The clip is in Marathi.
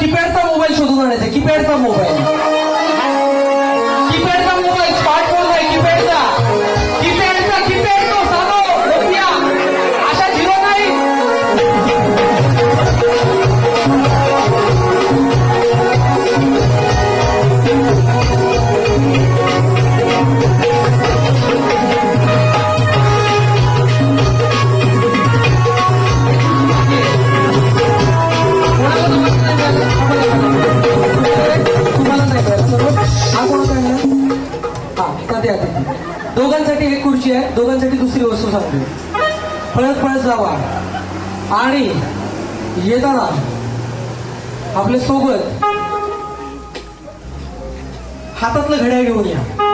कीपॅडचा मोबाईल शोधून आणायचा. कीपॅडचा मोबाईल, कीपॅडचा मोबाईल, स्मार्टफोन नाही, कीपॅडचा. कीपॅडचा कीपॅड तो साधो नोकिया, अशा झिरो नाही. तुम्हाला नाही कळत. हा कोणाचा आहे? हा त्या दोघांसाठी एक खुर्ची आहे, दोघांसाठी दुसरी वस्तू सांगते. पळत पळत जावा आणि येताना आपल्या सोबत हातातलं घड्याळ घेऊन या.